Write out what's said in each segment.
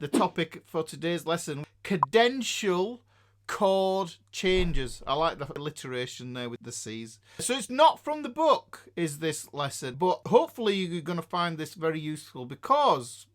the topic for today's lesson, cadential chord changes. I like the alliteration there with the C's. So it's not from the book, is this lesson, but hopefully you're going to find this very useful, because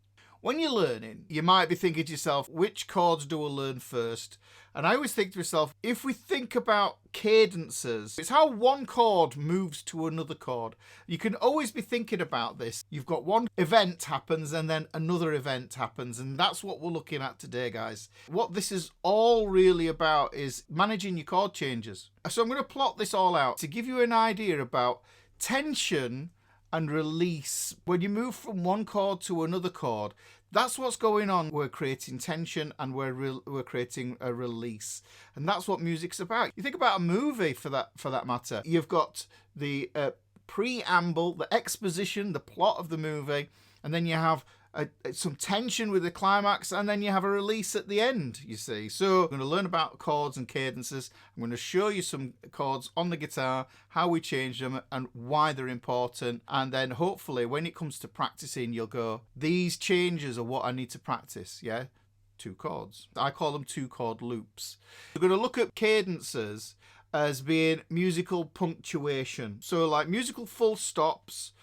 when you're learning, you might be thinking to yourself, which chords do I learn first? And I always think to myself, if we think about cadences, it's how one chord moves to another chord. You can always be thinking about this. You've got one event happens and then another event happens, and that's what we're looking at today, guys. What this is all really about is managing your chord changes. So I'm going to plot this all out to give you an idea about tension and release. When you move from one chord to another chord, that's what's going on. We're creating tension and we're creating a release, and that's what music's about. You think about a movie for that matter. You've got the preamble, the exposition, the plot of the movie, and then you have some tension with the climax, and then you have a release at the end, you see. So I'm going to learn about chords and cadences. I'm going to show you some chords on the guitar, how we change them and why they're important, and then hopefully when it comes to practicing, you'll go, these changes are what I need to practice. Yeah, 2 chords. I call them 2 chord loops. We're going to look at cadences as being musical punctuation, so like musical full stops,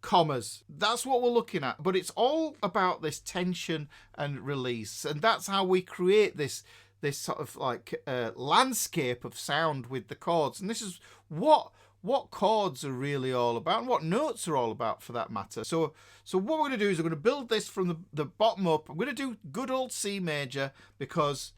commas. That's what we're looking at, but it's all about this tension and release, and that's how we create this sort of like landscape of sound with the chords. And this is what chords are really all about, and what notes are all about for that matter. So what we're going to do is we're going to build this from the bottom up. I'm going to do good old C major, because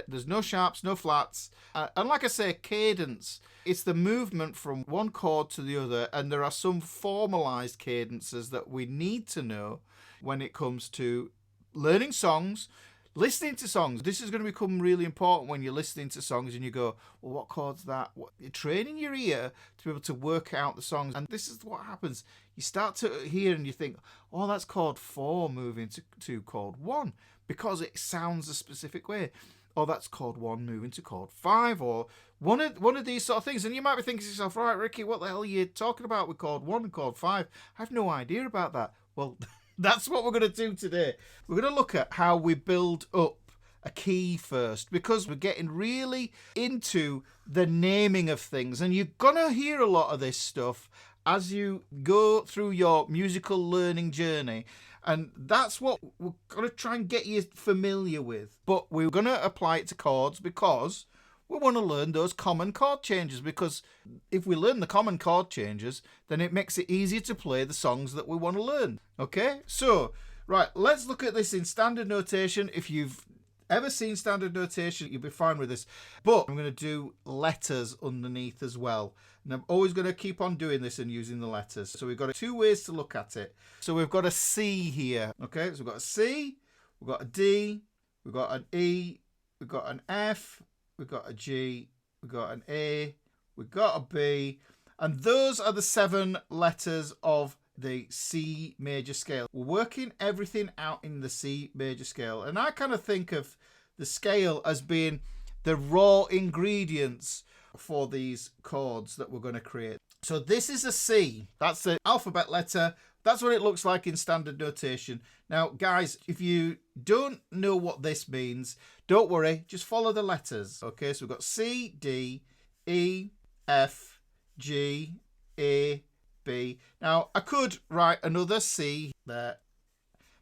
there's no sharps, no flats, and like I say, cadence, it's the movement from one chord to the other, and there are some formalized cadences that we need to know when it comes to learning songs, listening to songs. This is going to become really important when you're listening to songs and you go, well, what chord's that? You're training your ear to be able to work out the songs, and this is what happens. You start to hear and you think, oh, that's chord 4 moving to chord 1, because it sounds a specific way. Or that's chord 1 moving to chord 5, or one of these sort of things. And you might be thinking to yourself, right, Ricky, what the hell are you talking about with chord 1 and chord 5? I have no idea about that. Well, that's what we're going to do today. We're going to look at how we build up a key first, because we're getting really into the naming of things. And you're going to hear a lot of this stuff as you go through your musical learning journey. And that's what we're going to try and get you familiar with. But we're going to apply it to chords, because we want to learn those common chord changes. Because if we learn the common chord changes, then it makes it easier to play the songs that we want to learn. Okay? So, right, let's look at this in standard notation. If you've ever seen standard notation, you'll be fine with this. But I'm going to do letters underneath as well. And I'm always going to keep on doing this and using the letters. So we've got 2 ways to look at it. So we've got a C here. Okay, so we've got a C, we've got a D, we've got an E, we've got an F, we've got a G, we've got an A, we've got a B. And those are the 7 letters of the C major scale. We're working everything out in the C major scale. And I kind of think of the scale as being the raw ingredients for these chords that we're going to create. So this is a C. That's the alphabet letter. That's what it looks like in standard notation. Now, guys, if you don't know what this means, don't worry. Just follow the letters. Okay, so we've got C, D, E, F, G, A, B. Now, I could write another C there,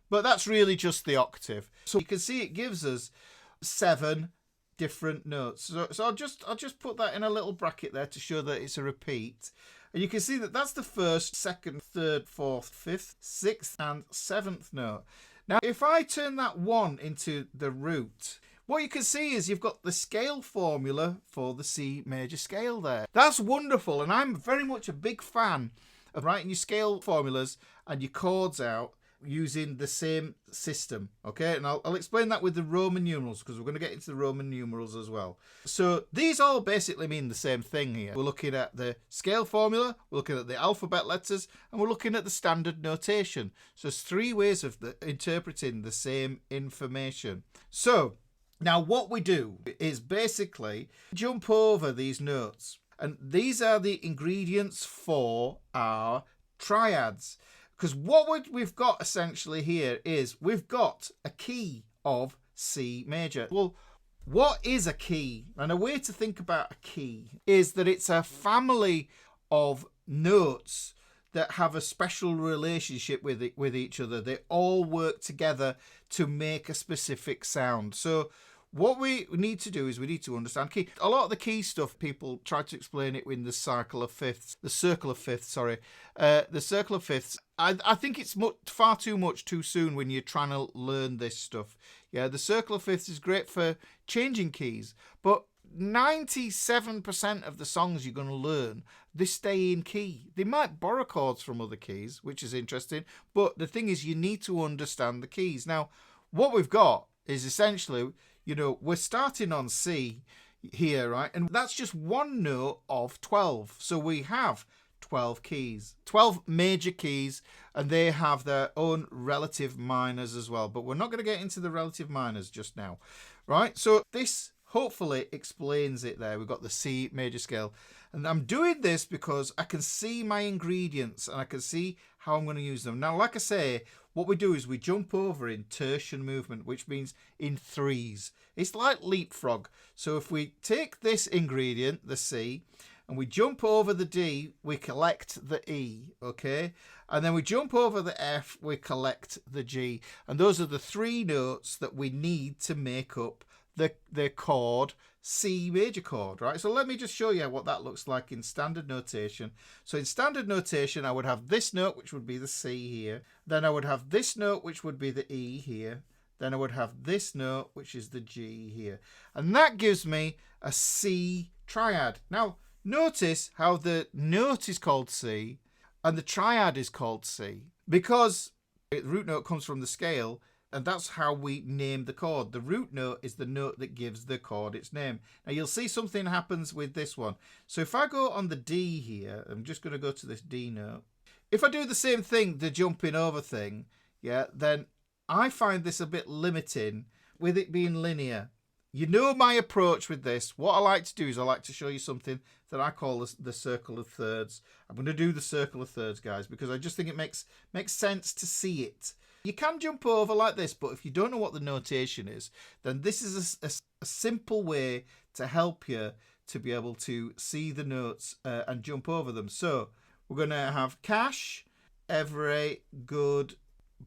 but that's really just the octave. So you can see it gives us 7 different notes. So I'll just put that in a little bracket there to show that it's a repeat. And you can see that that's the 1st, 2nd, 3rd, 4th, 5th, 6th, and 7th note. Now, if I turn that 1 into the root, what you can see is you've got the scale formula for the C major scale there. That's wonderful, and I'm very much a big fan of writing your scale formulas and your chords out using the same system. Okay, and I'll explain that with the Roman numerals, because we're going to get into the Roman numerals as well. So these all basically mean the same thing here. We're looking at the scale formula, we're looking at the alphabet letters, and we're looking at the standard notation. So it's 3 ways of interpreting the same information. So now what we do is basically jump over these notes, and these are the ingredients for our triads. Because what we've got essentially here is we've got a key of C major. Well, what is a key? And a way to think about a key is that it's a family of notes that have a special relationship with each other. They all work together to make a specific sound. So what we need to do is we need to understand key. A lot of the key stuff, people try to explain it in the circle of fifths. The circle of fifths. I think it's far too much too soon when you're trying to learn this stuff. Yeah, the circle of fifths is great for changing keys, but 97% of the songs you're going to learn, they stay in key. They might borrow chords from other keys, which is interesting, but the thing is you need to understand the keys. Now, what we've got is essentially, we're starting on C here, right? And that's just one note of 12. So we have 12 keys, 12 major keys, and they have their own relative minors as well. But we're not going to get into the relative minors just now, right? So this hopefully explains it there. We've got the C major scale. And I'm doing this because I can see my ingredients and I can see how I'm going to use them. Now, like I say, what we do is we jump over in tertian movement, which means in threes. It's like leapfrog. So if we take this ingredient, the C, and we jump over the D, we collect the E, okay? And then we jump over the F, we collect the G. And those are the three notes that we need to make up the chord C major chord, right? So let me just show you what that looks like in standard notation. So in standard notation, I would have this note, which would be the C here. Then I would have this note, which would be the E here. Then I would have this note, which is the G here. And that gives me a C triad. Now, notice how the note is called C and the triad is called C because the root note comes from the scale. And that's how we name the chord. The root note is the note that gives the chord its name. Now you'll see something happens with this one. So if I go on the D here, I'm just going to go to this D note. If I do the same thing, the jumping over thing, yeah, then I find this a bit limiting with it being linear. You know my approach with this. What I like to do is I like to show you something that I call the circle of thirds. I'm going to do the circle of thirds, guys, because I just think it makes sense to see it. You can jump over like this, but if you don't know what the notation is, then this is a simple way to help you to be able to see the notes and jump over them. So we're going to have cash. Every good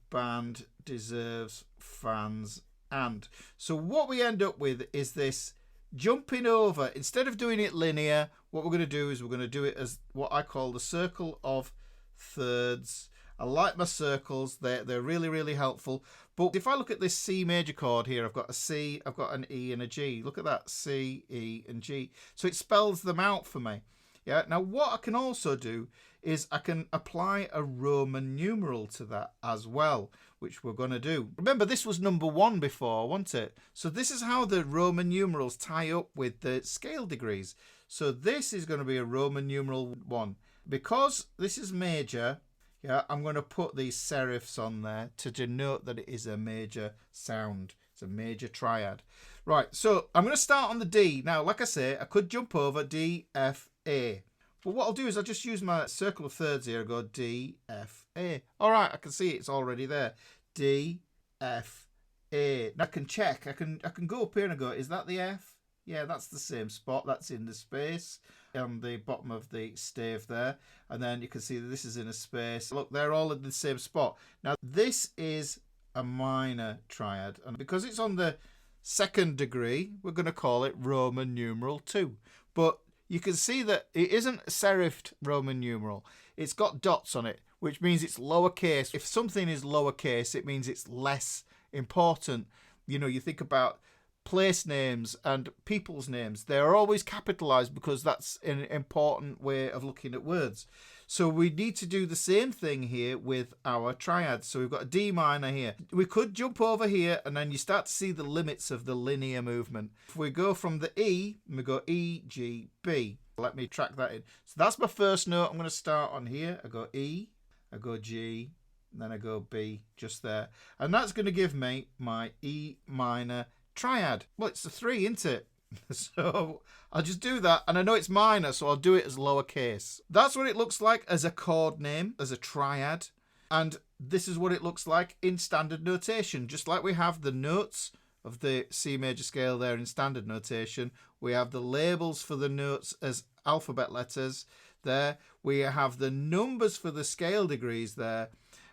band deserves fans. And so what we end up with is this jumping over. Instead of doing it linear, what we're going to do is we're going to do it as what I call the circle of thirds. I like my circles. They're really, really helpful. But if I look at this C major chord here, I've got a C, I've got an E and a G. Look at that, C, E and G. So it spells them out for me. Yeah. Now what I can also do is I can apply a Roman numeral to that as well, which we're going to do. Remember, this was number 1 before, wasn't it? So this is how the Roman numerals tie up with the scale degrees. So this is going to be a Roman numeral 1. Because this is major, yeah, I'm going to put these serifs on there to denote that it is a major sound. It's a major triad. Right, so I'm going to start on the D. Now, like I say, I could jump over D, F, A. But what I'll do is I'll just use my circle of thirds here and go D, F, A. All right, I can see it's already there. D, F, A. Now I can check. I can go up here and go, is that the F? Yeah, that's the same spot. That's in the space on the bottom of the stave there. And then you can see that this is in a space. Look, they're all in the same spot. Now, this is a minor triad. And because it's on the second degree, we're going to call it Roman numeral 2. But you can see that it isn't a serifed Roman numeral. It's got dots on it, which means it's lowercase. If something is lowercase, it means it's less important. You know, you think about place names and people's names. They're always capitalized because that's an important way of looking at words. So we need to do the same thing here with our triads. So we've got a D minor here. We could jump over here and then you start to see the limits of the linear movement. If we go from the E, we go E, G, B. Let me track that in. So that's my first note. I'm going to start on here. I go E, I go G, and then I go B just there. And that's going to give me my E minor triad. Well, it's a 3, isn't it? So I'll just do that, and I know it's minor, so I'll do it as lowercase. That's what it looks like as a chord name, as a triad. And this is what it looks like in standard notation. Just like we have the notes of the C major scale there in standard notation, we have the labels for the notes as alphabet letters there. We have the numbers for the scale degrees there.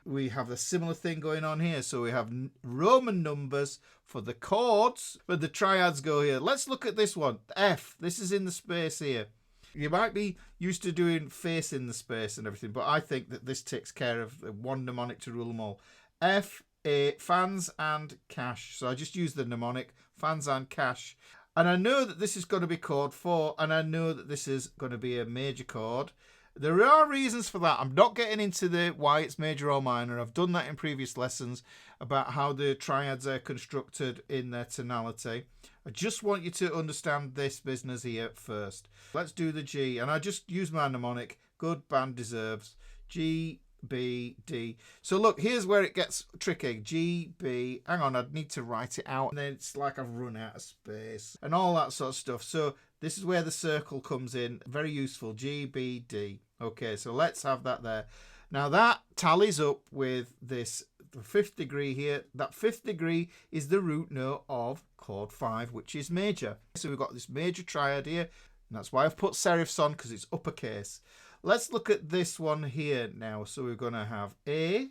We have a similar thing going on here. So we have Roman numbers for the chords, but the triads go here. Let's look at this one. F. This is in the space here. You might be used to doing face in the space and everything, but I think that this takes care of one mnemonic to rule them all. F, A, fans and cash. So I just use the mnemonic, fans and cash. And I know that this is going to be chord 4, and I know that this is going to be a major chord. There are reasons for that. I'm not getting into the why it's major or minor. I've done that in previous lessons about how the triads are constructed in their tonality. I just want you to understand this business here first. Let's do the G, and I just use my mnemonic. Good band deserves. G, B, D. So look, here's where it gets tricky. G, B. Hang on, I'd need to write it out. And then it's like I've run out of space and all that sort of stuff. So this is where the circle comes in. Very useful. G, B, D. Okay, so let's have that there. Now that tallies up with this the 5th degree here. That 5th degree is the root note of chord 5, which is major. So we've got this major triad here, and that's why I've put serifs on, because it's uppercase. Let's look at this one here now. So we're going to have A.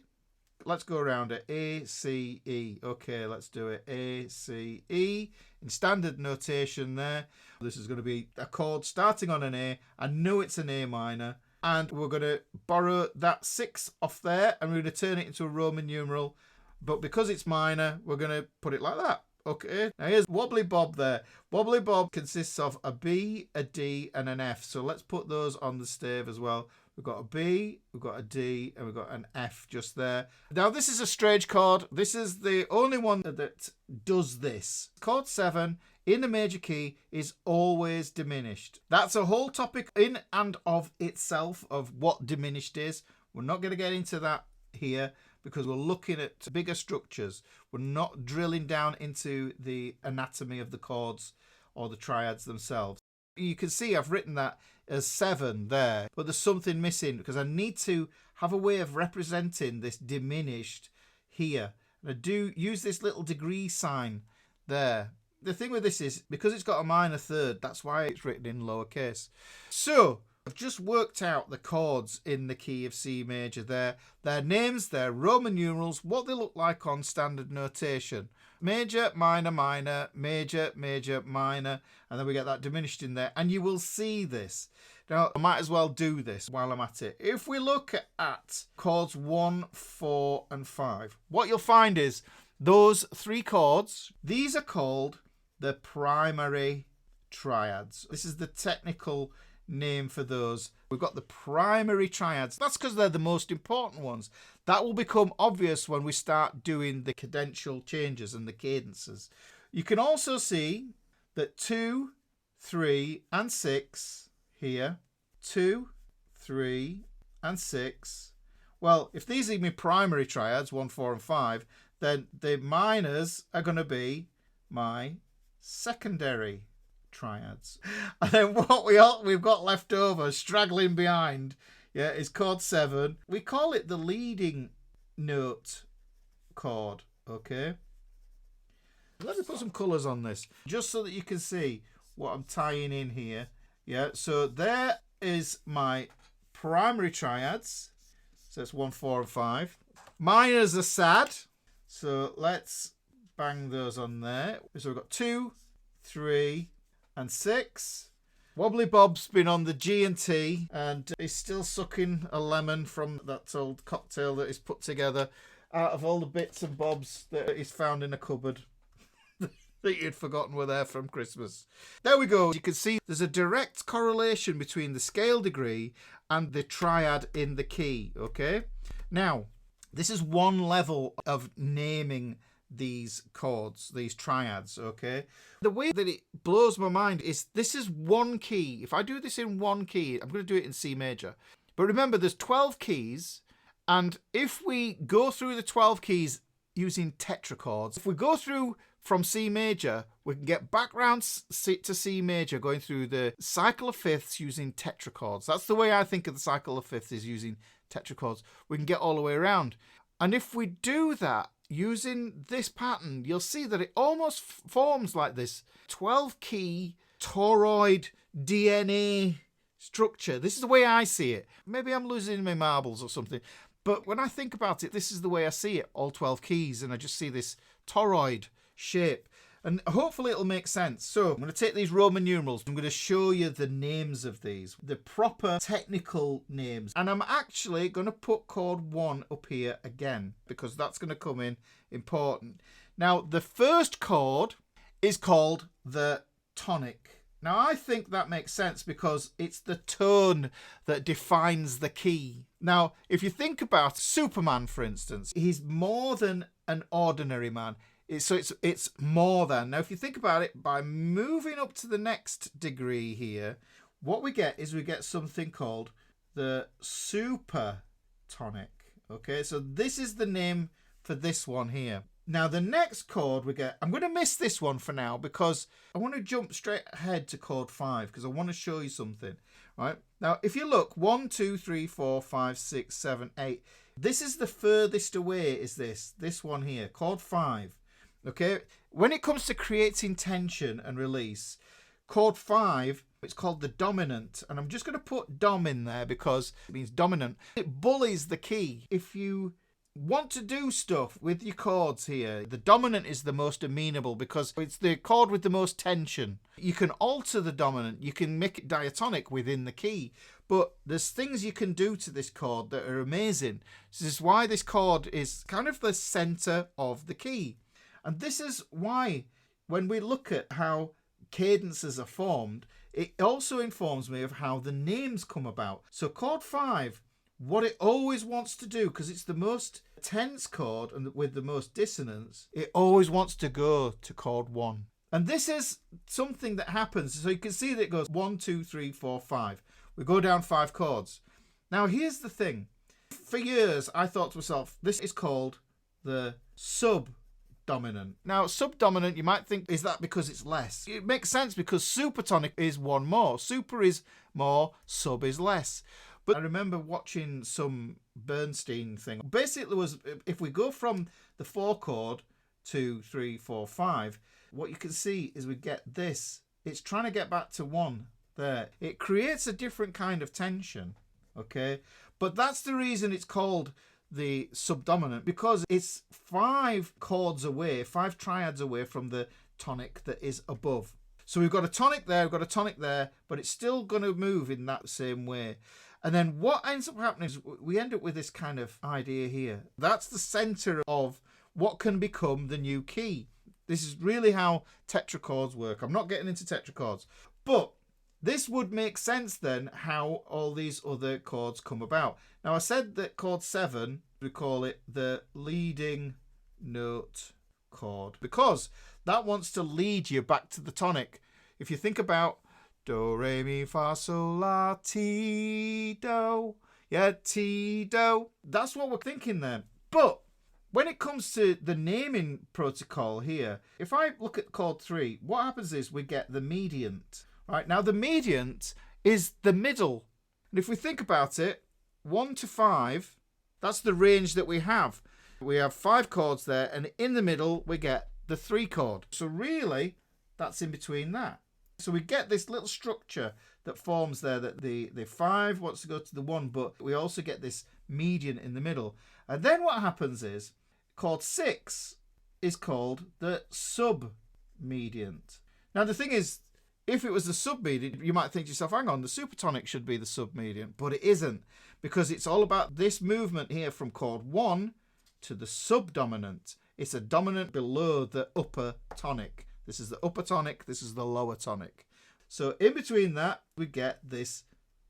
Let's go around it. A, C, E. Okay, let's do it. A, C, E. In standard notation there. This is going to be a chord starting on an A. I know it's an A minor. And we're going to borrow that 6 off there, and we're going to turn it into a Roman numeral. But because it's minor, we're going to put it like that. Okay, now here's Wobbly Bob there. Wobbly Bob consists of a B, a D, and an F. So let's put those on the stave as well. We've got a B, we've got a D, and we've got an F just there. Now this is a strange chord. This is the only one that does this. Chord 7 in the major key is always diminished. That's a whole topic in and of itself of what diminished is. We're not going to get into that here, because we're looking at bigger structures. We're not drilling down into the anatomy of the chords or the triads themselves. You can see I've written that as 7 there, but there's something missing, because I need to have a way of representing this diminished here. And I do use this little degree sign there. The thing with this is, because it's got a minor third, that's why it's written in lowercase. So I've just worked out the chords in the key of C major there. Their names, their Roman numerals, what they look like on standard notation. Major, minor, minor, major, major, minor, and then we get that diminished in there. And you will see this. Now, I might as well do this while I'm at it. If we look at chords 1, 4, and 5, what you'll find is those 3 chords, these are called the primary triads. This is the technical name for those. We've got the primary triads. That's because they're the most important ones. That will become obvious when we start doing the cadential changes and the cadences. You can also see that 2, 3, and 6 here. 2, 3, and 6. Well, if these are my primary triads, 1, 4, and 5, then the minors are going to be my secondary triads. And then what we've got left over, straggling behind, yeah, is chord 7. We call it the leading note chord, okay? Let me put some colours on this, just so that you can see what I'm tying in here. Yeah, so there is my primary triads. So it's 1, 4, and 5. Minors are sad. So let's bang those on there. So we've got 2, 3, and 6. Wobbly Bob's been on the G and T, and he's still sucking a lemon from that old cocktail that he's put together out of all the bits and bobs that he's found in a cupboard that you'd forgotten were there from Christmas. There we go. You can see there's a direct correlation between the scale degree and the triad in the key, okay? Now, this is one level of naming these chords, these triads, okay? The way that it blows my mind is this is one key. If I do this in one key, I'm going to do it in C major. But remember, there's 12 keys, and if we go through the 12 keys using tetrachords, if we go through from C major, we can get back round to C major going through the cycle of fifths using tetrachords. That's the way I think of the cycle of fifths, is using tetrachords. We can get all the way around. And if we do that using this pattern, you'll see that it almost forms like this 12-key toroid DNA structure. This is the way I see it. Maybe I'm losing my marbles or something. But when I think about it, this is the way I see it, all 12 keys. And I just see this toroid shape. And hopefully it'll make sense. So I'm going to take these Roman numerals. I'm going to show you the names of these, the proper technical names. And I'm actually going to put chord 1 up here again, because that's going to come in important. Now, the first chord is called the tonic. Now, I think that makes sense because it's the tone that defines the key. Now, if you think about Superman, for instance, he's more than an ordinary man. So it's more than. Now, if you think about it, by moving up to the next degree here, what we get is we get something called the supertonic. Okay, so this is the name for this one here. Now, the next chord we get, I'm going to miss this one for now because I want to jump straight ahead to chord 5 because I want to show you something. Right? Now, if you look, 1, 2, 3, 4, 5, 6, 7, 8. This is the furthest away, is this one here, chord 5. Okay, when it comes to creating tension and release, chord 5, it's called the dominant. And I'm just going to put dom in there because it means dominant. It bullies the key. If you want to do stuff with your chords here, the dominant is the most amenable because it's the chord with the most tension. You can alter the dominant. You can make it diatonic within the key. But there's things you can do to this chord that are amazing. This is why this chord is kind of the center of the key. And this is why, when we look at how cadences are formed, it also informs me of how the names come about. So chord 5, what it always wants to do, because it's the most tense chord and with the most dissonance, it always wants to go to chord 1. And this is something that happens. So you can see that it goes 1, 2, 3, 4, 5. We go down 5 chords. Now, here's the thing. For years, I thought to myself, this is called the subdominant. Now, subdominant, you might think, is that because it's less? It makes sense because supertonic is one more. Super is more, sub is less. But I remember watching some Bernstein thing. Basically, was if we go from the 4 chord, 2, 3, 4, 5, what you can see is we get this. It's trying to get back to 1 there. It creates a different kind of tension, okay? But that's the reason it's called the subdominant, because it's 5 chords away, 5 triads away from the tonic that is above. So we've got a tonic there, we've got a tonic there, but it's still going to move in that same way. And then what ends up happening is we end up with this kind of idea here. That's the center of what can become the new key. This is really how tetrachords work. I'm not getting into tetrachords, but this would make sense then how all these other chords come about. Now, I said that chord 7, we call it the leading note chord because that wants to lead you back to the tonic. If you think about do, re, mi, fa, sol, la, ti, do, yeah, ti, do, that's what we're thinking there. But when it comes to the naming protocol here, if I look at chord 3, what happens is we get the mediant. Right, now the mediant is the middle. And if we think about it, 1 to 5, that's the range that we have. We have 5 chords there, and in the middle we get the 3 chord. So really, that's in between that. So we get this little structure that forms there, that the 5 wants to go to the 1, but we also get this median in the middle. And then what happens is, chord 6 is called the submediant. Now the thing is, if it was the submediant, you might think to yourself, hang on, the supertonic should be the submediant, but it isn't, because it's all about this movement here from chord 1 to the subdominant. It's a dominant below the upper tonic. This is the upper tonic, this is the lower tonic. So in between that, we get this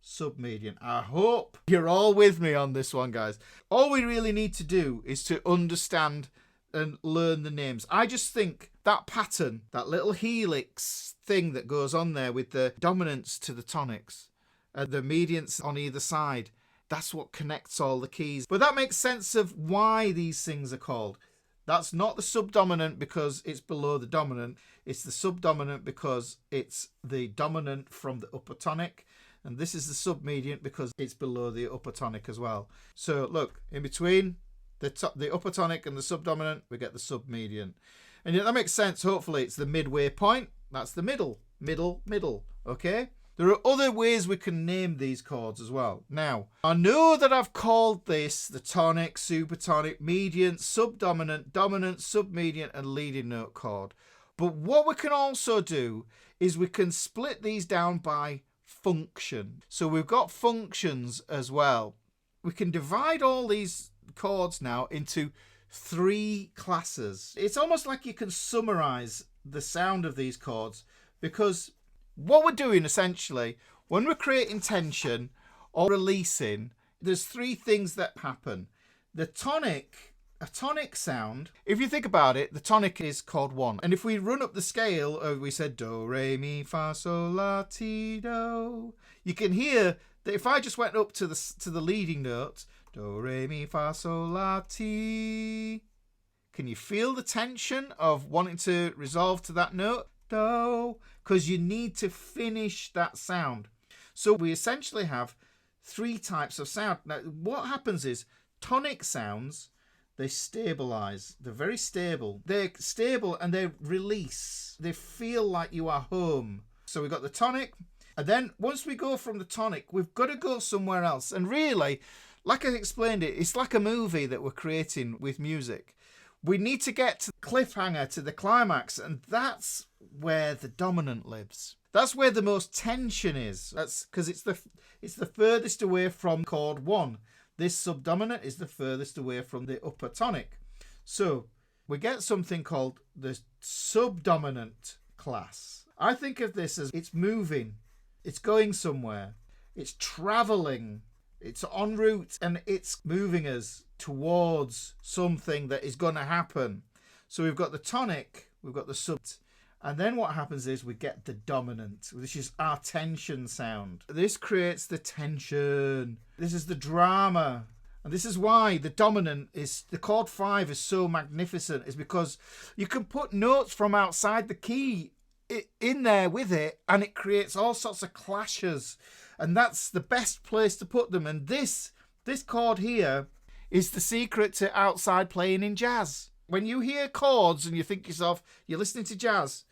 submediant. I hope you're all with me on this one, guys. All we really need to do is to understand and learn the names. I just think that pattern, that little helix thing that goes on there with the dominants to the tonics and the mediants on either side, that's what connects all the keys. But that makes sense of why these things are called. That's not the subdominant because it's below the dominant. It's the subdominant because it's the dominant from the upper tonic. And this is the submediant because it's below the upper tonic as well. So look, in between, the upper tonic and the subdominant, we get the submedian. And that makes sense. Hopefully it's the midway point. That's the middle, okay? There are other ways we can name these chords as well. Now, I know that I've called this the tonic, supertonic, median, subdominant, dominant, submedian, and leading note chord. But what we can also do is we can split these down by function. So we've got functions as well. We can divide all these chords now into 3 classes. It's almost like you can summarize the sound of these chords, because what we're doing essentially when we're creating tension or releasing, there's 3 things that happen. The tonic, a tonic sound, if you think about it, the tonic is chord 1. And if we run up the scale, we said do, re, mi, fa, sol, la, ti, do, you can hear that if I just went up to the leading note, do, re, mi, fa, sol, la, ti, can you feel the tension of wanting to resolve to that note? Do, because you need to finish that sound. So we essentially have 3 types of sound. Now, what happens is tonic sounds, they stabilize. They're very stable. They're stable and they release. They feel like you are home. So we've got the tonic. And then once we go from the tonic, we've got to go somewhere else. And really, like I explained it, it's like a movie that we're creating with music. We need to get to the cliffhanger, to the climax, and that's where the dominant lives. That's where the most tension is. That's because it's the furthest away from chord 1. This subdominant is the furthest away from the upper tonic. So we get something called the subdominant class. I think of this as it's moving, it's going somewhere, it's traveling, it's en route, and it's moving us towards something that is going to happen. So we've got the tonic, we've got the sub, and then what happens is we get the dominant, which is our tension sound. This creates the tension. This is the drama. And this is why the dominant is, the chord 5 is so magnificent, is because you can put notes from outside the key in there with it, and it creates all sorts of clashes. And that's the best place to put them. And this chord here is the secret to outside playing in jazz. When you hear chords and you think to yourself, you're listening to jazz.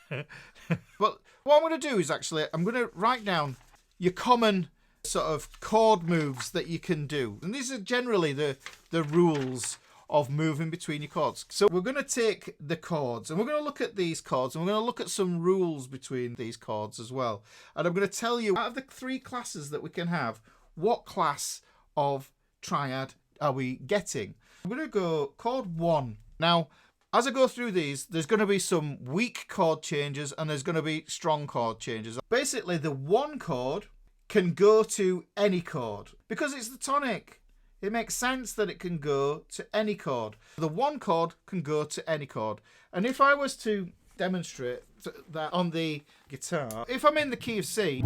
But what I'm going to do is actually, I'm going to write down your common sort of chord moves that you can do. And these are generally the rules of moving between your chords. So we're going to take the chords and we're going to look at these chords and we're going to look at some rules between these chords as well. And I'm going to tell you, out of the 3 classes that we can have, what class of triad are we getting? I'm going to go chord 1. Now, as I go through these, there's going to be some weak chord changes and there's going to be strong chord changes. Basically, the 1 chord can go to any chord because it's the tonic. It makes sense that it can go to any chord. The 1 chord can go to any chord. And if I was to demonstrate that on the guitar, if I'm in the key of C,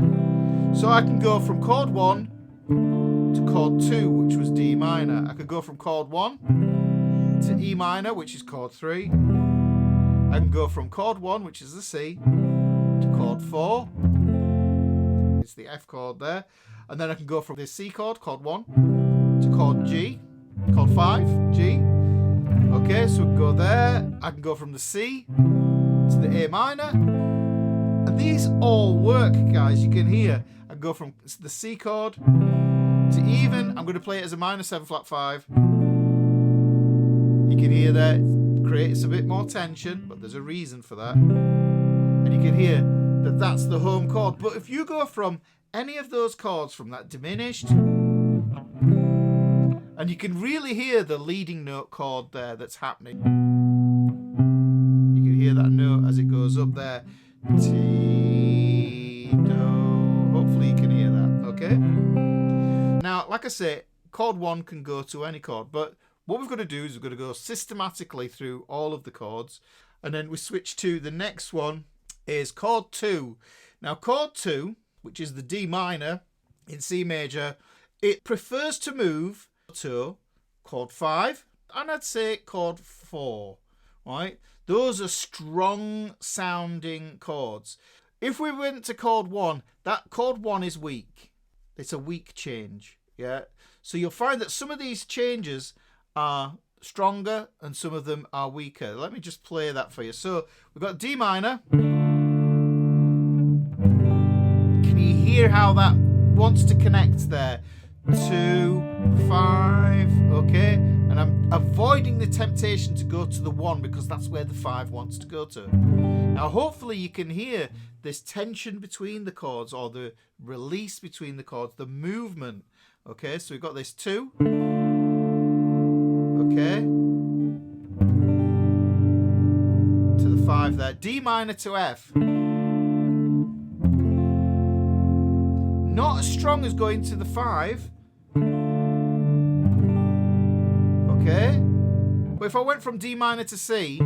so I can go from chord 1 to chord 2, which was D minor. I could go from chord 1 to E minor, which is chord 3. I can go from chord 1, which is the C, to chord 4. It's the F chord there. And then I can go from the C chord, chord 1, to chord G, chord 5, G. Okay, so we can go there. I can go from the C to the A minor. And these all work, guys. You can hear. I can go from the C chord to even. I'm going to play it as a minor 7 flat 5. You can hear that it creates a bit more tension, but there's a reason for that. And you can hear that that's the home chord. But if you go from any of those chords, from that diminished, and you can really hear the leading note chord there that's happening. You can hear that note as it goes up there. T, do. Hopefully you can hear that, okay? Now, like I say, chord 1 can go to any chord, but what we've got to do is we've got to go systematically through all of the chords, and then we switch to the next one is chord 2. Now, chord 2, which is the D minor in C major, it prefers to move to chord 5, and I'd say chord 4, right? Those are strong sounding chords. If we went to chord 1, that chord 1 is weak. It's a weak change, yeah? So you'll find that some of these changes are stronger and some of them are weaker. Let me just play that for you. So we've got D minor. Can you hear how that wants to connect there? 2, 5, okay? And I'm avoiding the temptation to go to the 1 because that's where the 5 wants to go to. Now hopefully you can hear this tension between the chords, or the release between the chords, the movement. Okay, so we've got this 2. Okay. To the 5 there. D minor to F. Not as strong as going to the 5. Okay. But if I went from D minor to C,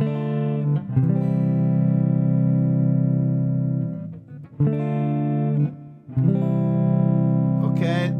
okay,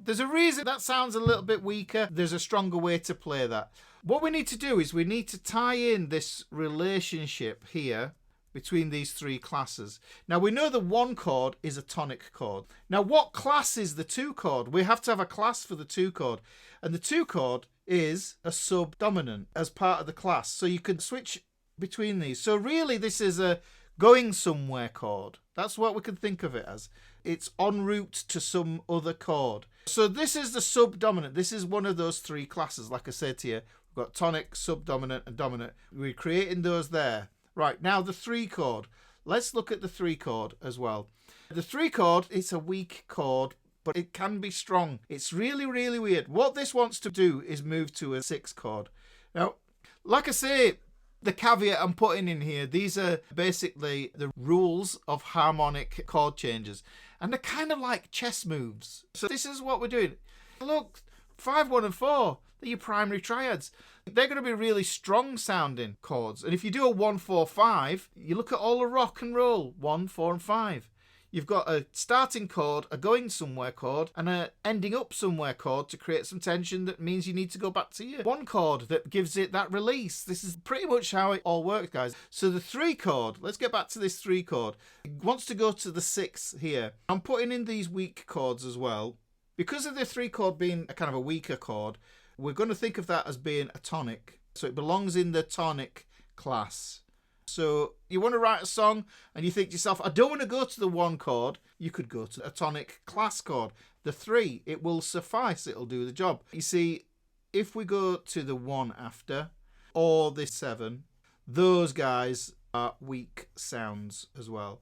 there's a reason that sounds a little bit weaker. There's a stronger way to play that. What we need to do is we need to tie in this relationship here between these 3 classes. Now we know the 1 chord is a tonic chord. Now what class is the 2 chord? We have to have a class for the 2 chord. And the 2 chord is a subdominant as part of the class. So you can switch between these. So really this is a going somewhere chord. That's what we can think of it as. It's en route to some other chord. So this is the subdominant. This is one of those 3 classes. Like I said to you, we've got tonic, subdominant and dominant. We're creating those there. Right, now the 3 chord. Let's look at the 3 chord as well. The 3 chord, it's a weak chord, but it can be strong. It's really, really weird. What this wants to do is move to a 6 chord. Now, like I say, the caveat I'm putting in here, these are basically the rules of harmonic chord changes. And they're kind of like chess moves. So this is what we're doing. Look, 5, 1 and 4, they're your primary triads. They're going to be really strong sounding chords. And if you do a 1, 4, 5, you look at all the rock and roll, 1, 4 and 5. You've got a starting chord, a going somewhere chord, and a ending up somewhere chord to create some tension that means you need to go back to your 1 chord that gives it that release. This is pretty much how it all works, guys. So the 3 chord, let's get back to this 3 chord. It wants to go to the 6 here. I'm putting in these weak chords as well. Because of the 3 chord being a kind of a weaker chord, we're going to think of that as being a tonic. So it belongs in the tonic class. So you want to write a song and you think to yourself, I don't want to go to the 1 chord. You could go to a tonic class chord. The 3, it will suffice. It'll do the job. You see, if we go to the 1 after, or the 7, those guys are weak sounds as well.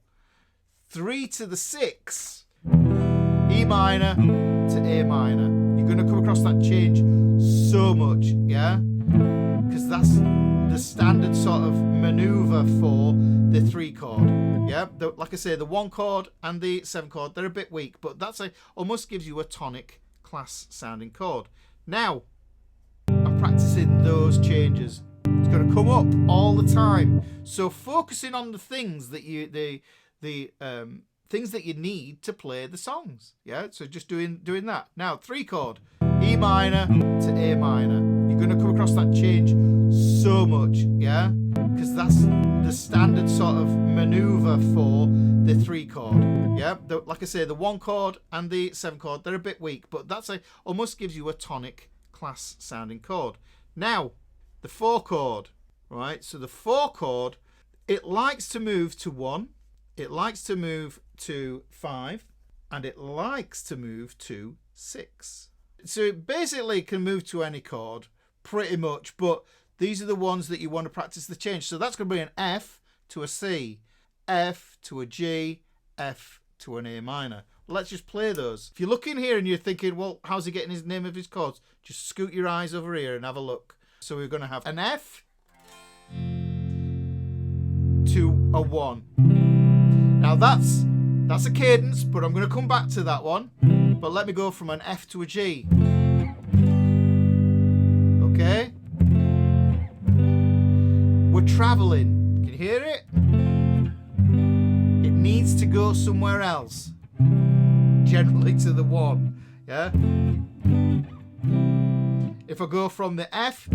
3 to the 6, E minor to A minor. You're going to come across that change so much, yeah? Because that's the standard sort of maneuver for the 3 chord. Yeah, like I say, the 1 chord and the 7 chord, they're a bit weak, but that's almost gives you a tonic class sounding chord. Now, I'm practicing those changes. It's going to come up all the time. So focusing on the things that things that you need to play the songs. Yeah, so just doing that. Now, 3 chord, E minor to A minor. You're going to come across that change so much, yeah? Because that's the standard sort of maneuver for the 3 chord, yeah? Like I say, the 1 chord and the 7 chord, they're a bit weak, but that's almost gives you a tonic class sounding chord. Now, the 4 chord, right? So the 4 chord, it likes to move to 1, it likes to move to 5, and it likes to move to 6. So it basically can move to any chord, pretty much, but these are the ones that you want to practice the change. So that's going to be an F to a C, F to a G, F to an A minor. Let's just play those. If you look in here and you're thinking, well, how's he getting his name of his chords? Just scoot your eyes over here and have a look. So we're going to have an F to a 1. Now that's a cadence, but I'm going to come back to that one. But let me go from an F to a G. Okay? We're traveling. Can you hear it? It needs to go somewhere else. Generally to the 1. Yeah? If I go from the F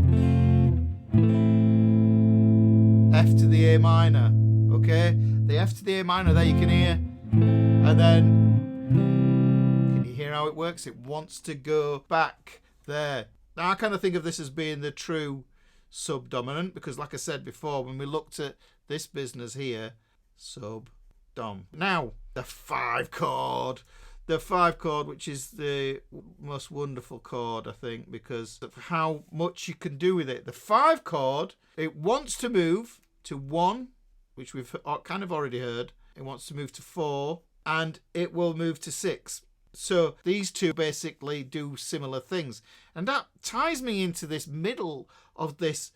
to the A minor. Okay? The F to the A minor there you can hear. And then, can you hear how it works? It wants to go back there. Now, I kind of think of this as being the true subdominant, because like I said before, when we looked at this business here, sub, dom. Now, the 5 chord. The 5 chord, which is the most wonderful chord, I think, because of how much you can do with it. The 5 chord, it wants to move to 1, which we've kind of already heard. It wants to move to 4, and it will move to 6. So these two basically do similar things. And that ties me into this middle of this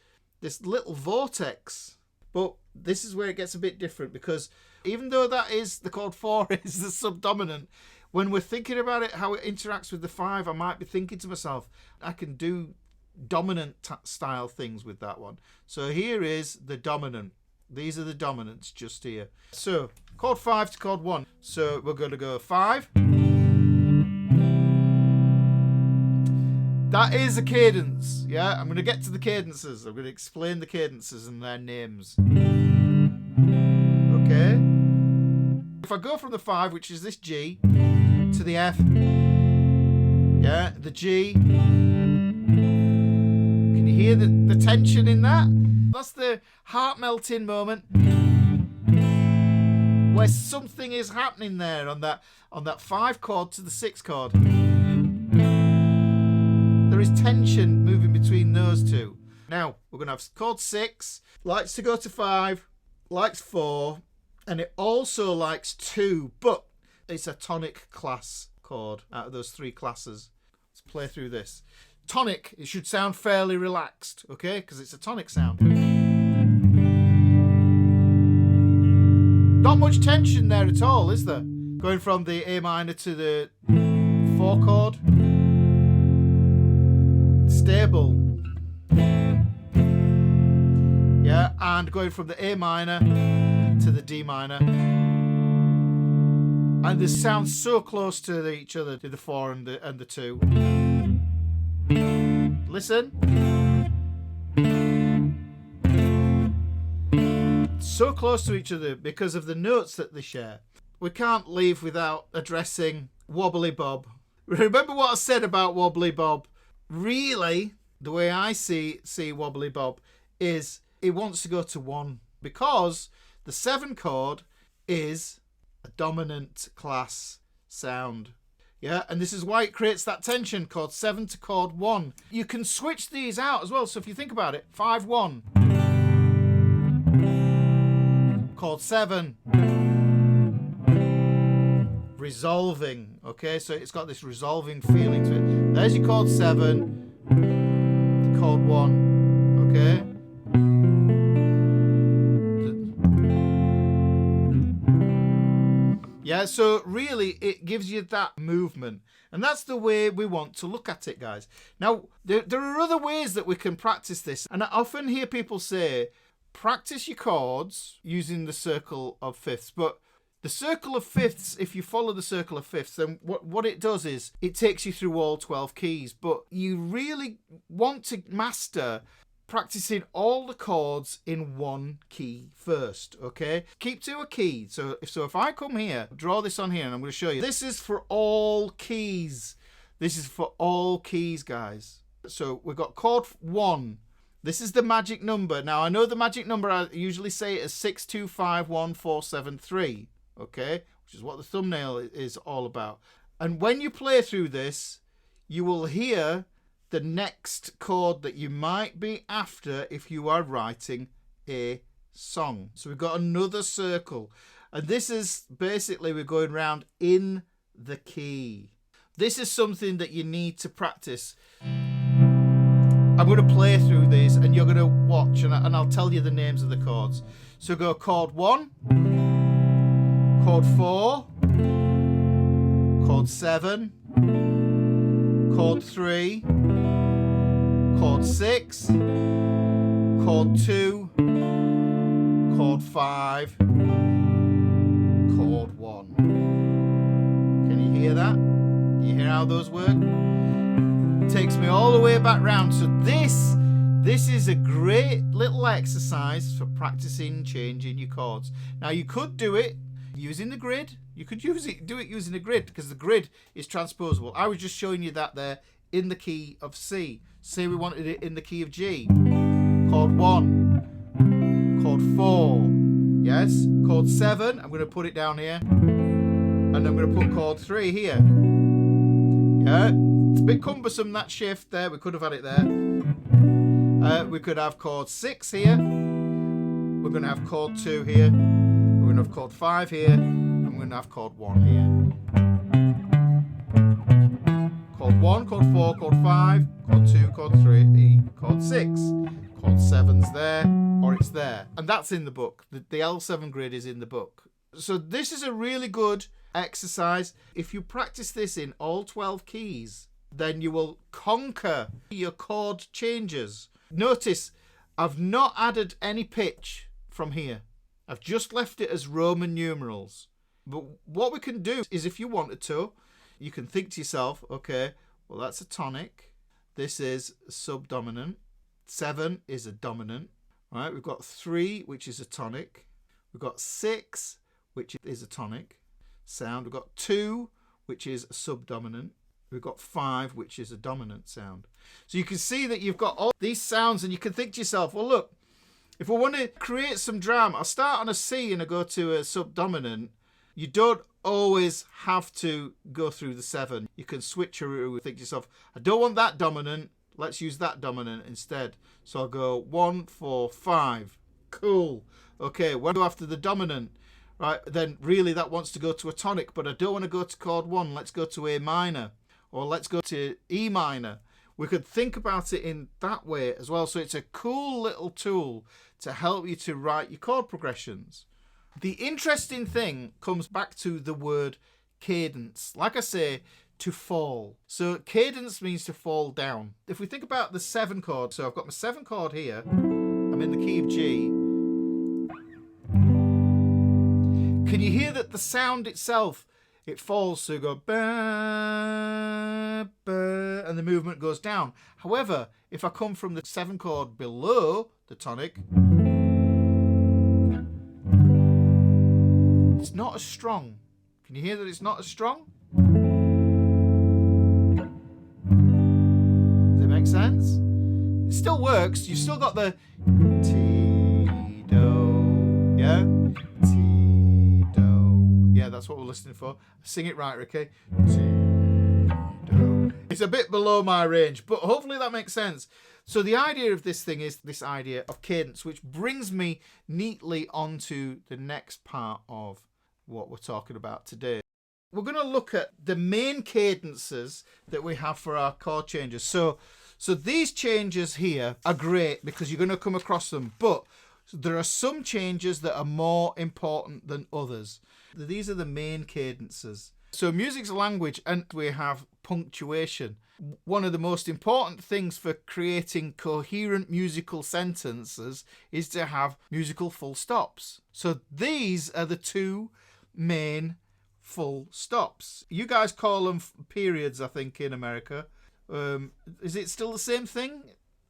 little vortex. But this is where it gets a bit different, because even though that is the chord 4 is the subdominant, when we're thinking about it, how it interacts with the 5, I might be thinking to myself, I can do dominant style things with that one. So here is the dominant. These are the dominants just here. So chord 5 to chord 1. So we're going to go 5. That is a cadence. Yeah, I'm going to get to the cadences. I'm going to explain the cadences and their names. Okay. If I go from the 5, which is this G, to the F, yeah, the G. Can you hear the tension in that? That's the heart melting moment where something is happening there on that 5 chord to the 6 chord. There is tension moving between those two. Now we're going to have chord 6, likes to go to 5, likes 4, and it also likes 2, but it's a tonic class chord out of those 3 classes. Let's play through this. Tonic, it should sound fairly relaxed, okay? Because it's a tonic sound. Not much tension there at all, is there? Going from the A minor to the 4 chord. Stable. Yeah, and going from the A minor to the D minor. And they sound so close to each other, to the 4 and the 2. Listen. So close to each other because of the notes that they share. We can't leave without addressing Wobbly Bob. Remember what I said about Wobbly Bob? Really, the way I see Wobbly Bob is it wants to go to 1 because the 7 chord is a dominant class sound. Yeah, and this is why it creates that tension, chord 7 to chord 1. You can switch these out as well. So if you think about it, 5, 1. Chord 7. Resolving. Okay, so it's got this resolving feeling to it. There's your chord 7 to chord 1. Okay. Yeah, so really it gives you that movement. And that's the way we want to look at it, guys. Now, there are other ways that we can practice this. And I often hear people say, practice your chords using the circle of fifths. But the circle of fifths, if you follow the circle of fifths, then what it does is it takes you through all 12 keys. But you really want to master practicing all the chords in 1 key first, okay? Keep to a key. So if I come here, draw this on here, and I'm going to show you. This is for all keys. This is for all keys, guys. So we've got chord 1. This is the magic number. Now, I know the magic number, I usually say it as 6, 2, 5, 1, 4, 7, 3, okay? Which is what the thumbnail is all about. And when you play through this, you will hear the next chord that you might be after if you are writing a song. So we've got another circle. And this is basically we're going round in the key. This is something that you need to practice. I'm going to play through these and you're going to watch and I'll tell you the names of the chords. So go chord 1, chord 4, chord 7, chord 3, chord 6, chord 2, chord 5, chord 1. Can you hear that? You hear how those work? Takes me all the way back round. So this is a great little exercise for practicing changing your chords. Now you could do it using the grid. You could do it using a grid because the grid is transposable. I was just showing you that there in the key of C. Say we wanted it in the key of G. Chord 1, chord 4, yes, chord 7, I'm going to put it down here, and I'm going to put chord 3 here. Yeah, it's a bit cumbersome, that shift there, we could have had it there. We could have chord 6 here, we're going to have chord 2 here, we're going to have chord 5 here, and we're going to have chord 1 here. Chord 1, chord 4, chord 5, chord 2, chord 3, chord 6. Chord 7's there, or it's there. And that's in the book. The L7 grid is in the book. So this is a really good exercise. If you practice this in all 12 keys, then you will conquer your chord changes. Notice, I've not added any pitch from here. I've just left it as Roman numerals. But what we can do is, if you wanted to, you can think to yourself, okay, well, that's a tonic. This is subdominant. 7 is a dominant. Right? We've got 3, which is a tonic. We've got 6, which is a tonic sound. We've got 2, which is a subdominant. We've got 5, which is a dominant sound. So you can see that you've got all these sounds, and you can think to yourself, well, look, if I want to create some drama, I'll start on a C and I go to a subdominant. You don't always have to go through the 7. You can switch around and think to yourself, I don't want that dominant. Let's use that dominant instead. So I'll go 1, 4, 5. Cool. Okay, when I go after the dominant, right, then really that wants to go to a tonic, but I don't want to go to chord 1. Let's go to A minor, or let's go to E minor. We could think about it in that way as well. So it's a cool little tool to help you to write your chord progressions. The interesting thing comes back to the word cadence. Like I say, to fall. So cadence means to fall down. If we think about the 7 chord, so I've got my 7 chord here. I'm in the key of G. Can you hear that the sound itself, it falls, so you go ba, ba, and the movement goes down. However, if I come from the 7 chord below the tonic, it's not as strong. Can you hear that it's not as strong? Does it make sense? It still works. You've still got the T, Do, yeah? T, Do. Yeah, that's what we're listening for. Sing it right, Ricky. T, Do. It's a bit below my range, but hopefully that makes sense. So the idea of this thing is this idea of cadence, which brings me neatly onto the next part of what we're talking about today. We're going to look at the main cadences that we have for our chord changes. So these changes here are great because you're going to come across them, but there are some changes that are more important than others. These are the main cadences. So music's a language, and we have punctuation. One of the most important things for creating coherent musical sentences is to have musical full stops. So these are the 2 main full stops. You guys call them periods, I think, in America. Is it still the same thing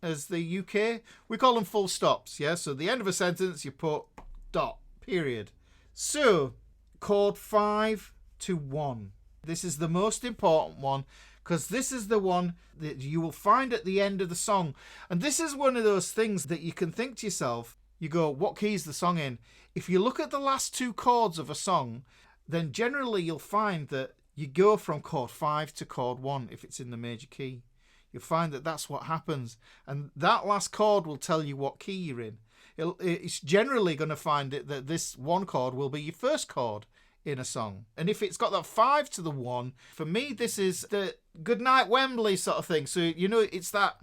as the UK? We call them full stops, yeah? So at the end of a sentence, you put dot, period. So, chord 5 to 1. This is the most important one because this is the one that you will find at the end of the song. And this is one of those things that you can think to yourself, you go, what key is the song in? If you look at the last 2 chords of a song, then generally you'll find that you go from chord 5 to chord 1 if it's in the major key. You'll find that that's what happens. And that last chord will tell you what key you're in. It's generally going to find it that this 1 chord will be your first chord in a song. And if it's got that 5 to the 1, for me, this is the Goodnight Wembley sort of thing. So, you know, it's that...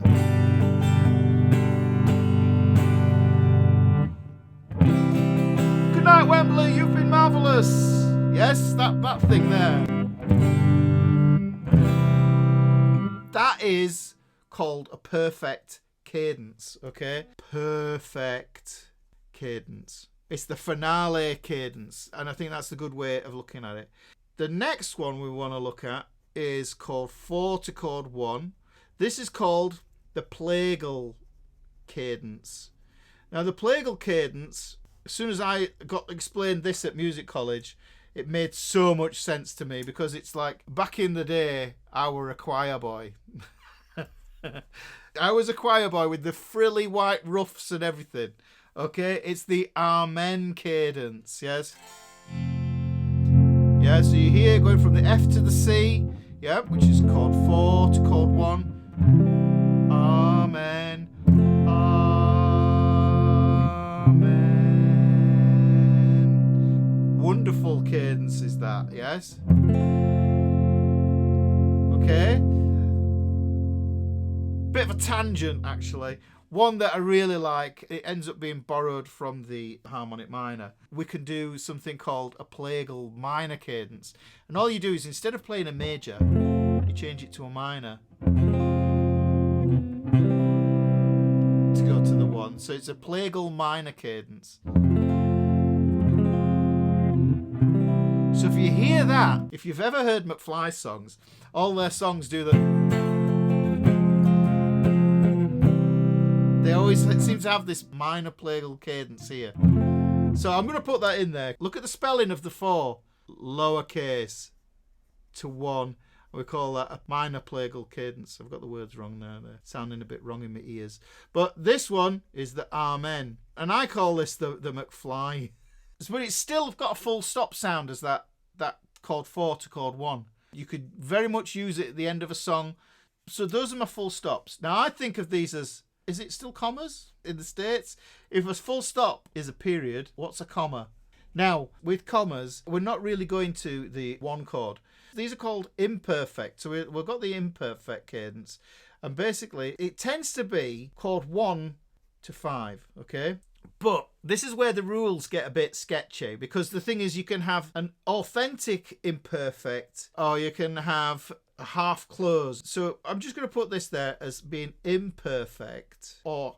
Goodnight Wembley, you've been marvellous. Yes, that thing there. That is called a perfect cadence, okay? Perfect cadence. It's the finale cadence, and I think that's a good way of looking at it. The next one we want to look at is chord 4 to chord 1. This is called the Plagal cadence. Now, the Plagal cadence, as soon as I got explained this at music college, it made so much sense to me because it's like back in the day, I were a choir boy. I was a choir boy with the frilly white ruffs and everything. Okay, it's the Amen cadence, yes? Yeah, so you hear going from the F to the C, yeah, which is chord 4 to chord 1. Amen. Amen. Wonderful cadence is that, yes? Okay. Bit of a tangent, actually. One that I really like, it ends up being borrowed from the harmonic minor. We can do something called a Plagal minor cadence. And all you do is, instead of playing a major, you change it to a minor to go to the 1. So it's a Plagal minor cadence. So if you hear that, if you've ever heard McFly's songs, all their songs do that. They always seem to have this minor Plagal cadence here. So I'm going to put that in there. Look at the spelling of the 4. Lowercase to 1. We call that a minor Plagal cadence. I've got the words wrong there. They're sounding a bit wrong in my ears. But this one is the Amen. And I call this the McFly. But it's still got a full stop sound as that chord 4 to chord 1. You could very much use it at the end of a song. So those are my full stops. Now I think of these as, is it still commas in the States? If a full stop is a period, what's a comma? Now, with commas, we're not really going to the 1 chord. These are called imperfect. So we've got the imperfect cadence. And basically, it tends to be chord 1 to 5, okay? But this is where the rules get a bit sketchy, because the thing is, you can have an authentic imperfect, or you can have a half close. So I'm just going to put this there as being imperfect or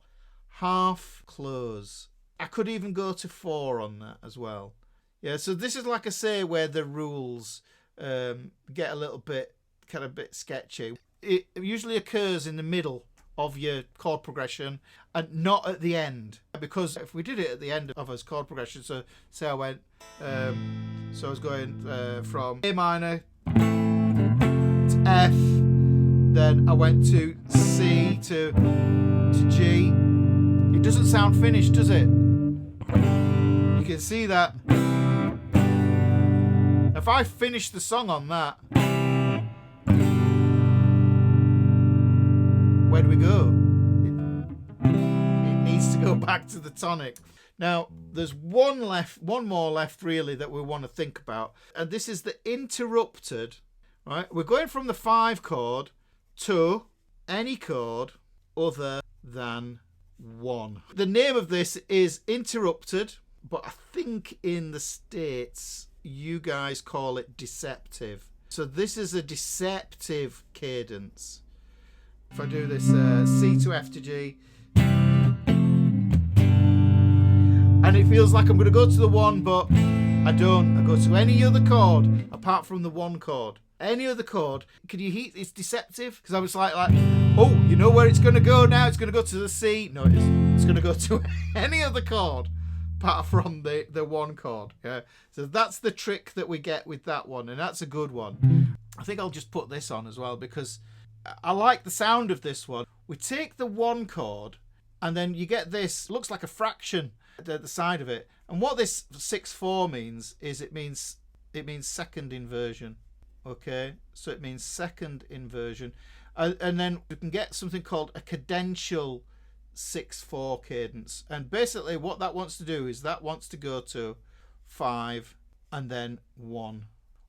half close. I could even go to 4 on that as well. Yeah, so this is, like I say, where the rules get a little bit bit sketchy. It usually occurs in the middle of your chord progression and not at the end, because if we did it at the end of a chord progression, so say I went so I was going from A minor to F, then I went to C to G, it doesn't sound finished, does it? You can see that if I finish the song on that, where do we go? It needs to go back to the tonic. Now, there's one more left really that we want to think about, and this is the interrupted. Right, we're going from the 5 chord to any chord other than 1. The name of this is interrupted, but I think in the States you guys call it deceptive. So this is a deceptive cadence. If I do this C to F to G, and it feels like I'm going to go to the 1, but I don't. I go to any other chord apart from the 1 chord. Any other chord. Can you hear it's deceptive? Because I was like, oh, you know where it's going to go now? It's going to go to the C. No, it isn't. It's going to go to any other chord apart from the 1 chord. Yeah. So that's the trick that we get with that one, and that's a good one. I think I'll just put this on as well, because I like the sound of this one. We take the 1 chord, and then you get this, looks like a fraction at the side of it. And what this 6/4 means is it means second inversion. Okay, so it means second inversion. And then we can get something called a cadential 6/4 cadence. And basically what that wants to do is that wants to go to 5 and then 1.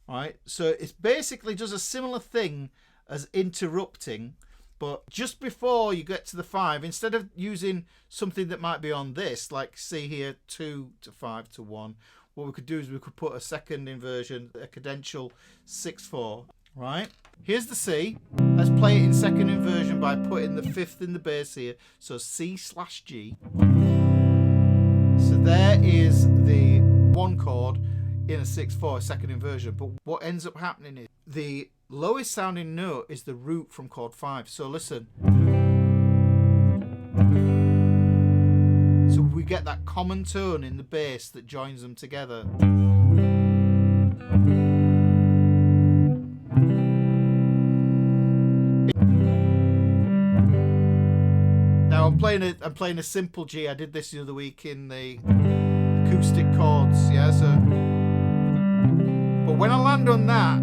Right? So it basically does a similar thing as interrupting, but just before you get to the 5, instead of using something that might be on this, like see here 2 to 5 to 1, what we could do is we could put a second inversion, a cadential 6/4. Right? Here's the C. Let's play it in second inversion by putting the 5th in the bass here. So C/G. So there is the 1 chord in a 6/4, second inversion. But what ends up happening is the lowest sounding note is the root from chord 5. So listen. So we get that common tone in the bass that joins them together. playing a simple G. I did this the other week in the acoustic chords. Yeah, so but when I land on that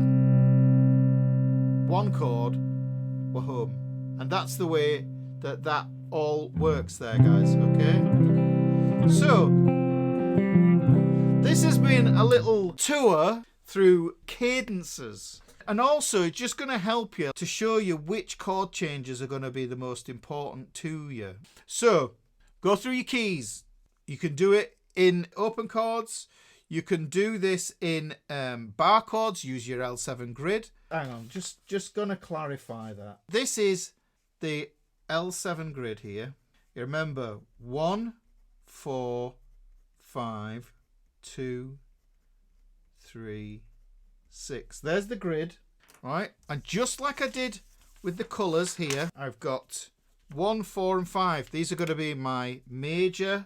one chord, we're home, and that's the way that all works there, guys. Okay, so this has been a little tour through cadences, and also it's just going to help you to show you which chord changes are going to be the most important to you. So go through your keys. You can do it in open chords. You can do this in bar chords. Use your L7 grid. Hang on, just going to clarify that. This is the L7 grid here. You remember 1, 4, 5, 2, 3, 6. There's the grid, right? And just like I did with the colours here, I've got 1, 4, and 5. These are going to be my major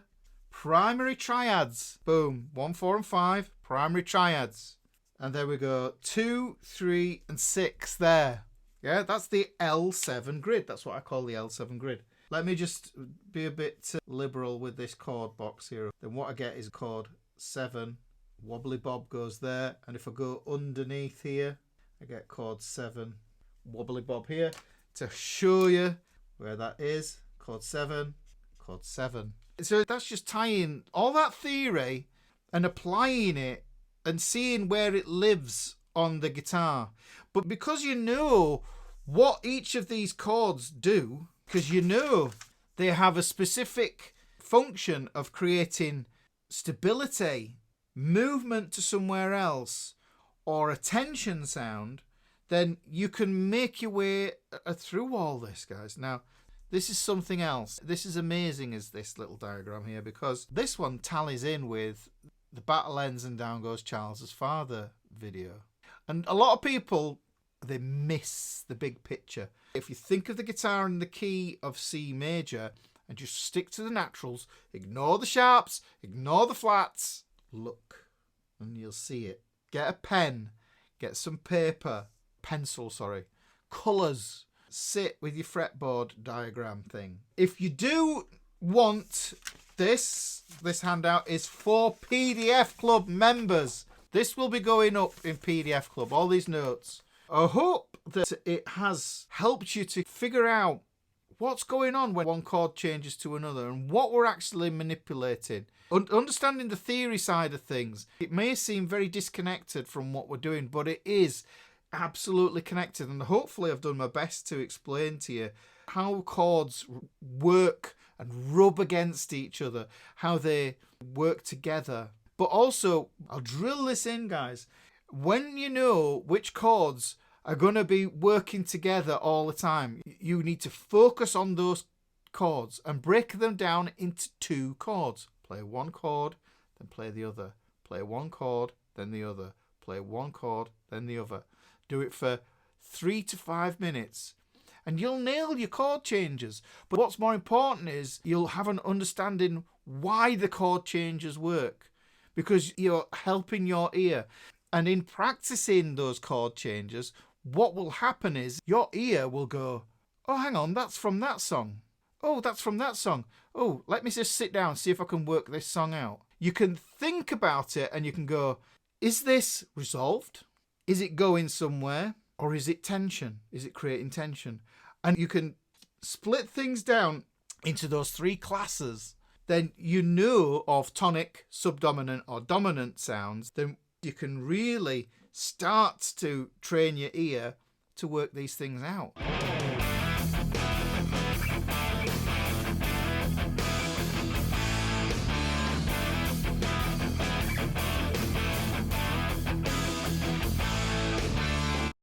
primary triads. Boom. 1, 4, and 5, primary triads. And there we go. 2, 3, and 6 there. Yeah, that's the L7 grid. That's what I call the L7 grid. Let me just be a bit liberal with this chord box here. Then what I get is chord 7. Wobbly bob goes there. And if I go underneath here, I get chord 7. Wobbly bob here to show you where that is. Chord 7, chord 7. So that's just tying all that theory and applying it and seeing where it lives on the guitar. But because you know what each of these chords do, because you know they have a specific function of creating stability, movement to somewhere else, or a tension sound, then you can make your way through all this, guys. Now, this is something else. This is amazing, is this little diagram here, because this one tallies in with the Battle Ends and Down Goes Charles's Father video. And a lot of people, they miss the big picture. If you think of the guitar in the key of C major and just stick to the naturals, ignore the sharps, ignore the flats, look, and you'll see it. Get a pen, get some paper, pencil, sorry, colours, sit with your fretboard diagram thing. If you do want this handout is for PDF Club members. This will be going up in PDF Club, all these notes. I hope that it has helped you to figure out what's going on when one chord changes to another and what we're actually manipulating. Understanding the theory side of things, it may seem very disconnected from what we're doing, but it is absolutely connected. And hopefully I've done my best to explain to you how chords work and rub against each other, how they work together. But also, I'll drill this in, guys. When you know which chords are going to be working together all the time, you need to focus on those chords and break them down into 2 chords. Play one chord, then play the other. Play one chord, then the other. Play one chord, then the other. Do it for 3 to 5 minutes. And you'll nail your chord changes. But what's more important is you'll have an understanding why the chord changes work, because you're helping your ear. And in practicing those chord changes, what will happen is your ear will go, oh, hang on, that's from that song. Oh, that's from that song. Oh, let me just sit down, see if I can work this song out. You can think about it and you can go, is this resolved? Is it going somewhere? Or is it tension? Is it creating tension? And you can split things down into those 3 classes. Then you know of tonic, subdominant, or dominant sounds. Then you can really start to train your ear to work these things out.